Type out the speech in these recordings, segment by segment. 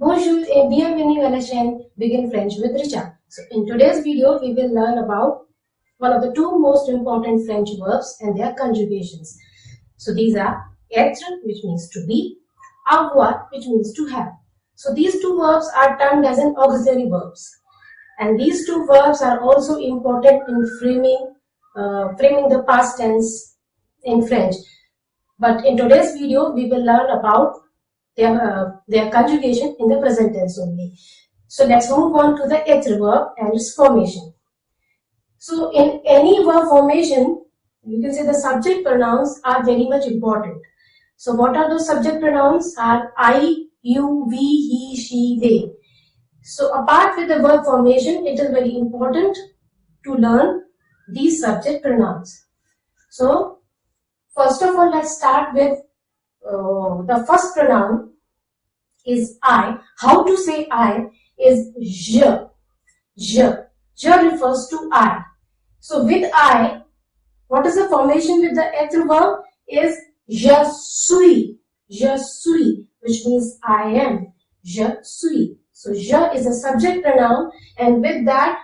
Bonjour et bienvenue à la chaîne Begin French with Richa. So in today's video, we will learn about one of the two most important French verbs and their conjugations. So these are être, which means to be, avoir, which means to have. So these two verbs are termed as an auxiliary verbs. And these two verbs are also important in framing the past tense in French. But in today's video, we will learn about their conjugation in the present tense only. So let's move on to the être verb and its formation. So in any verb formation, you can say the subject pronouns are very much important. So what are those subject pronouns? Are I, you, we, he, she, they. So apart with the verb formation, it is very important to learn these subject pronouns. So first of all, let's start with the first pronoun is I. How to say I is je. Je. Je refers to I. So with I, what is the formation with the être verb? Is je suis. Je suis, which means I am. Je suis. So je is a subject pronoun, and with that,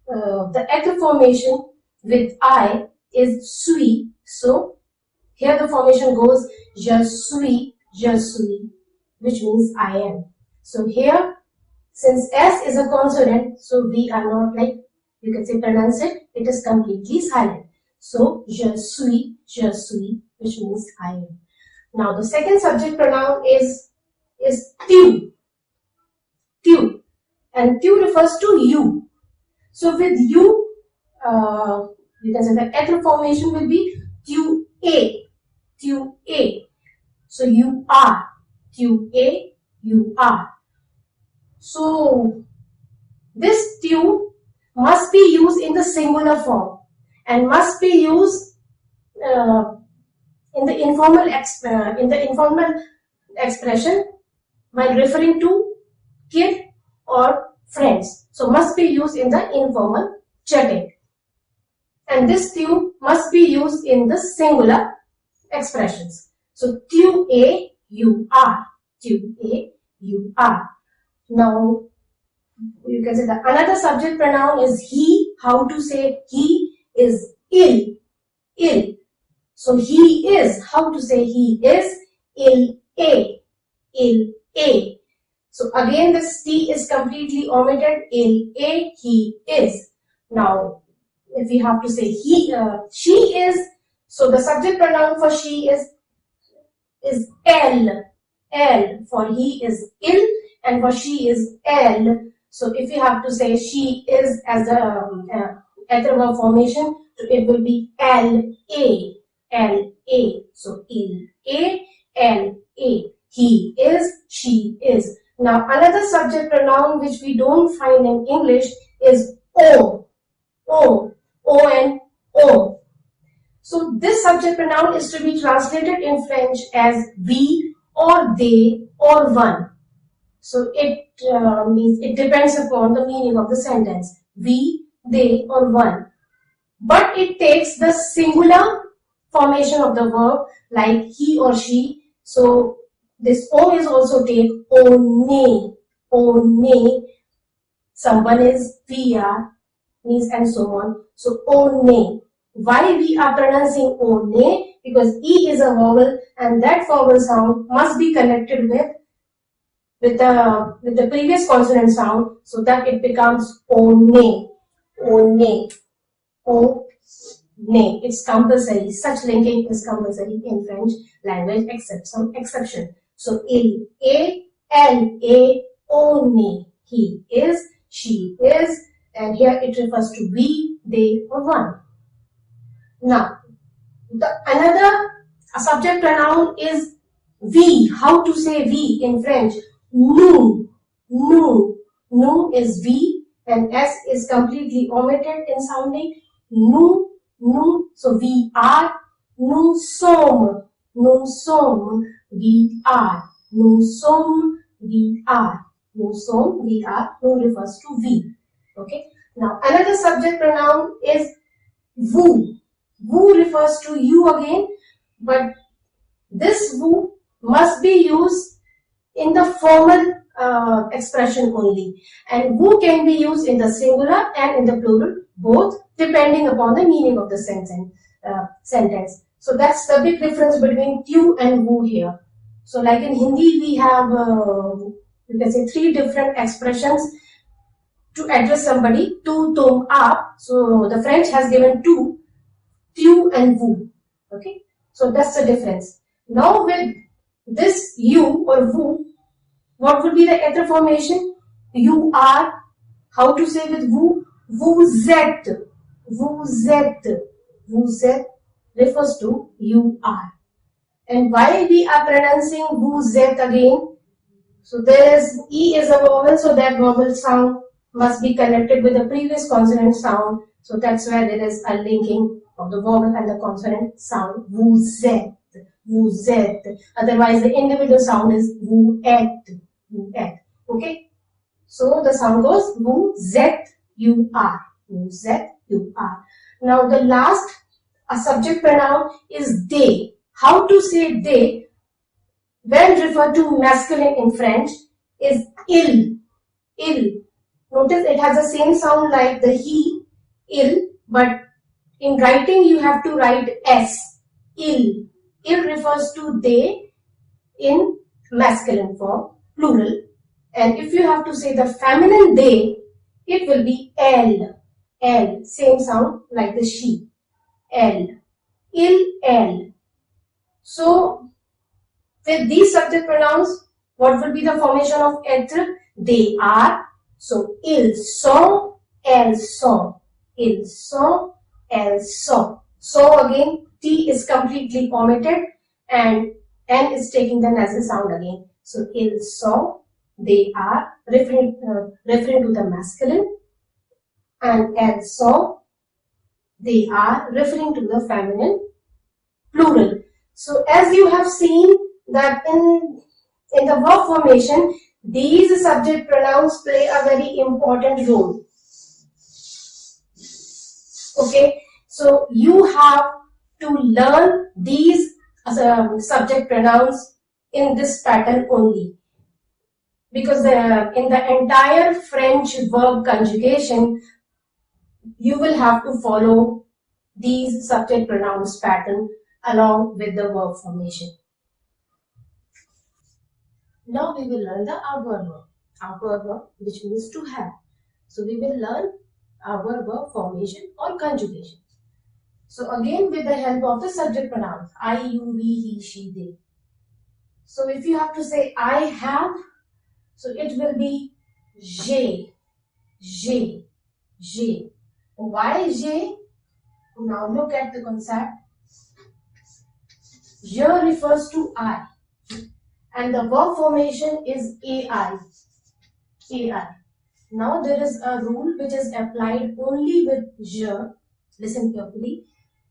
the être formation with I is suis. So here the formation goes je suis, which means I am. So here, since S is a consonant, so we are not like, you can say pronounce it, it is completely silent. So je suis, which means I am. Now the second subject pronoun is tu. Tu. And tu refers to you. So with you, you can say the être formation will be tu es. Tu es. So you are. Tu es, you are. So this tu must be used in the singular form and must be used in the informal expression while referring to kid or friends. So must be used in the informal chatting. And this tu must be used in the singular expressions. So tu es, you are. Tu es, you are. Now, you can say that another subject pronoun is he. How to say he is il. Il. So he is. How to say he is? Il est. Il est. So again, this T is completely omitted. Il est, he is. Now, if we have to say he, she is, so the subject pronoun for she is elle. Elle. For he is il and for she is elle. So if you have to say she is as the être verb formation, so it will be elle est. Elle est. So il est, elle est. He is, she is. Now another subject pronoun which we don't find in English is o. O. O and o. So this subject pronoun is to be translated in French as we or they or one. So it means it depends upon the meaning of the sentence. We, they or one. But it takes the singular formation of the verb like he or she. So this o is also taken on ne. Someone is, we are, means and so on. So on ne. Why we are pronouncing o ne? Because e is a vowel and that vowel sound must be connected with the previous consonant sound, so that it becomes o ne. O ne. O ne. It's compulsory. Such linking is compulsory in French language except some exception. So il est, elle est, on est. He is, she is, and here it refers to we, they or one. Now, another subject pronoun is we. How to say we in French? Nous. Nous. Nous is we and S is completely omitted in sounding. Nous. Nous. So we are. Nous sommes. Nous sommes. We are. Nous sommes. We are. Nous sommes. We are. Nous refers to we. Okay. Now another subject pronoun is vous. Vous refers to you again, but this vous must be used in the formal expression only. And vous can be used in the singular and in the plural, both, depending upon the meaning of the sentence. So that's the big difference between tu and vous here. So like in Hindi, we have, you can say, 3 different expressions to address somebody: tu, tum, aap. So the French has given tu, and vous. Okay, so that's the difference. Now with this you or vous, what would be the Etre formation? You are. How to say with vous? Vous êtes. Vous êtes. Vous êtes refers to you are. And why we are pronouncing vous êtes again? So there is E is a vowel, so that vowel sound must be connected with the previous consonant sound. So that's why there is a linking of the vowel and the consonant sound. Vous êtes. Vous êtes. Otherwise, the individual sound is vous êtes. Vous êtes. Okay? So the sound goes vous êtes, you are. Vous êtes, you are. Now the last a subject pronoun is they. How to say they when referred to masculine in French is il. Il. Notice it has the same sound like the he, il, but in writing you have to write s. Il. Il refers to they in masculine form, plural. And if you have to say the feminine they, it will be elle. Elle. Same sound like the she. Elle. Il, elle. So, with these subject pronouns, what will be the formation of être? They are. So, ils sont, elles sont. Ils sont, elles sont. So again, T is completely omitted and N is taking the nasal sound again. So, ils sont, they are, referring to the masculine, and elles sont, they are, referring to the feminine, plural. So as you have seen that in the verb formation, these subject pronouns play a very important role. Okay, so you have to learn these subject pronouns in this pattern only. Because in the entire French verb conjugation, you will have to follow these subject pronouns pattern along with the verb formation. Now we will learn the avoir verb. Avoir verb, which means to have. So we will learn avoir verb formation or conjugation. So again with the help of the subject pronouns, I, you, we, he, she, they. So if you have to say I have, so it will be j'ai, j'ai, j'ai. Why j'ai? Now look at the concept. Je refers to I, and the verb formation is ai. Ai. Now there is a rule which is applied only with je. Listen carefully.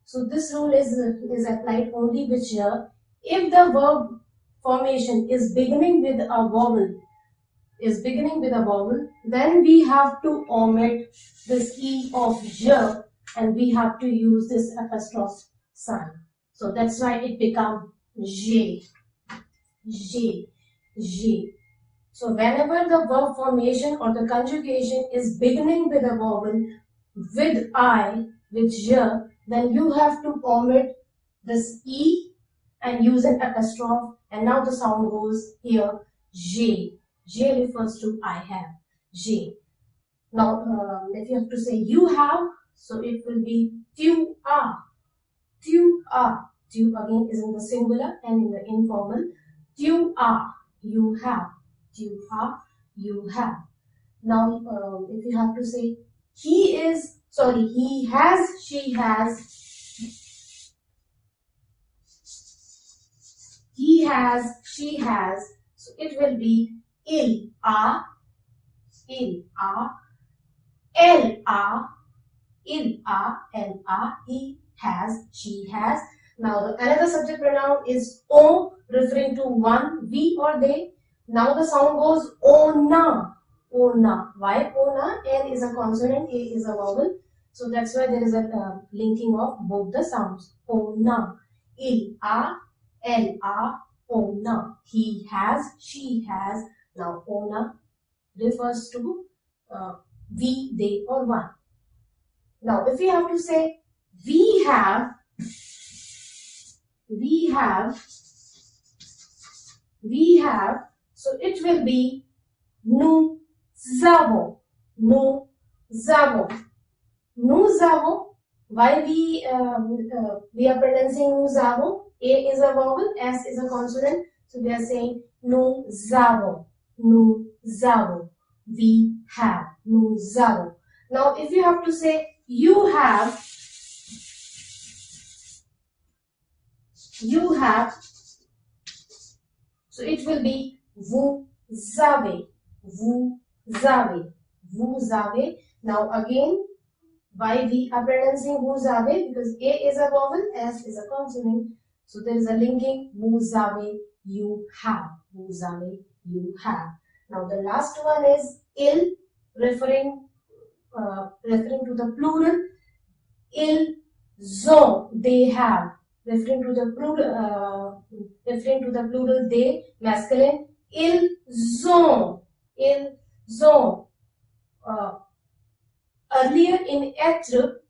So this rule is applied only with je if the verb formation is beginning with a vowel. Then we have to omit this e of je and we have to use this apostrophe sign. So that's why it becomes j'ai, j'ai, j'ai. So whenever the verb formation or the conjugation is beginning with a vowel with I, with je, then you have to omit this e and use an apostrophe, and now the sound goes here j'ai. J'ai refers to I have, j'ai. Now if you have to say you have, so it will be tu as. Tu as. Tu again is in the singular and in the informal. Tu as, you have. Tu as, you have. Now if you have to say he has, she has. He has, she has. So it will be il a, elle a, he has, she has. Now another subject pronoun is on, referring to one, we or they. Now the sound goes ona, ona. Why ona? N is a consonant, A is a vowel. So that's why there is a linking of both the sounds. Ona, il a, elle a, ona. He has, she has. Now ona, refers to we, they, or one. Now, if we have to say we have, so it will be nous avons, nous avons, nous avons. Why we are pronouncing nous avons? A is a vowel, S is a consonant. So we are saying nous avons, nous avons. We have, nous avons. Now, if you have to say you have, so it will be vous avez, vous avez, vous avez. Now again, why we are pronouncing vous avez? Because A is a vowel, S is a consonant. So there is a linking, vous avez, you have, vous avez, you have. Now the last one is il, referring to the plural. Ils ont, they have, referring to the plural they, masculine. Ils ont. Earlier in être,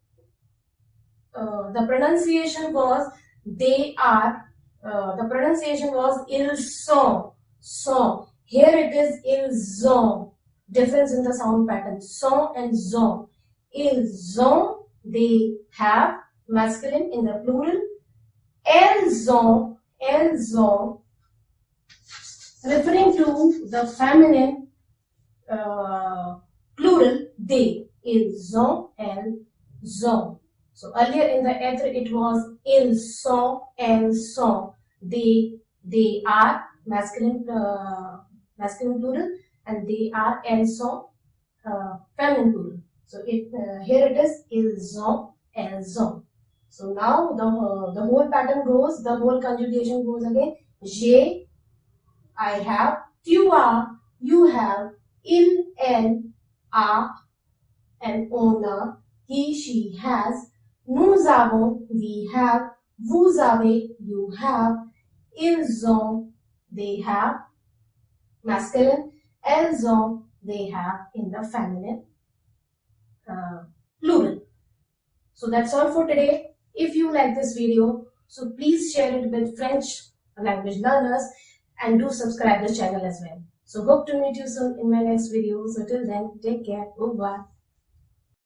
the pronunciation was they are. The pronunciation was ils sont. Here it is ils ont. Difference in the sound pattern. Sont and zont. Ils ont, they have, masculine in the plural. Elles ont, referring to the feminine plural they. Ils ont, elles ont. So earlier in the être it was ils sont, elles sont. They are, masculine plural, and they are, elles sont, feminine plural. So here it is ils ont, elles ont. So now the whole pattern goes, the whole conjugation goes again. J'ai, I have, tu as, you have, il, elle, a, and on a, he, she has, nous avons, we have, vous avez, you have, ils ont, they have, masculine, elles ont, they have in the feminine plural. So that's all for today. If you like this video, so please share it with French language learners and do subscribe the channel as well. So hope to meet you soon in my next video. So till then, take care. Bye bye.